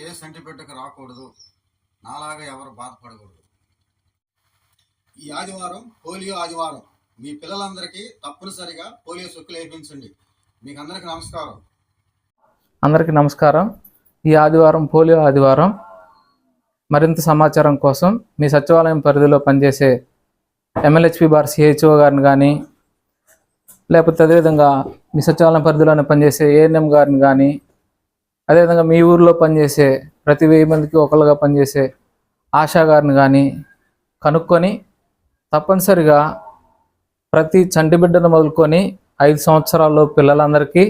ఏ సెంటిమెంట్కి రాకూడదు, నాలాగా ఎవరు బాధపడకూడదు. ఈ ఆదివారం పోలియో ఆదివారం. మీ పిల్లలందరికీ తప్పనిసరిగా పోలియో చుక్కలు వేయించండి. మీకు అందరికీ నమస్కారం. అందరికీ నమస్కారం. ఈ ఆదివారం పోలియో ఆదివారం. మరింత సమాచారం కోసం మీ సచివాలయం పరిధిలో పనిచేసే MLHP బార్ CHO గారిని కానీ, లేకపోతే అదేవిధంగా మీ సచివాలయం పరిధిలోనే పనిచేసే ANM గారిని కానీ, అదేవిధంగా మీ ఊరిలో పనిచేసే ప్రతి 1000 మందికి ఒకరుగా పనిచేసే ఆశా గారిని కానీ కనుక్కొని తప్పనిసరిగా ప్రతి చంటి బిడ్డను మొదలుకొని 5 సంవత్సరాల్లో పిల్లలందరికీ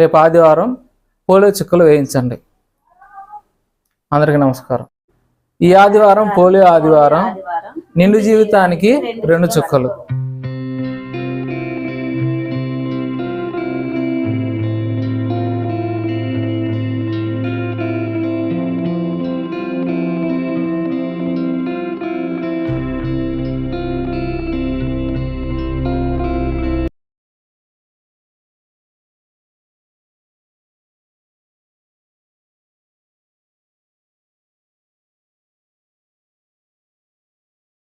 రేపు ఆదివారం పోలియో చుక్కలు వేయించండి. అందరికీ నమస్కారం. ఈ ఆదివారం పోలియో ఆదివారం. నిండు జీవితానికి 2 చుక్కలు.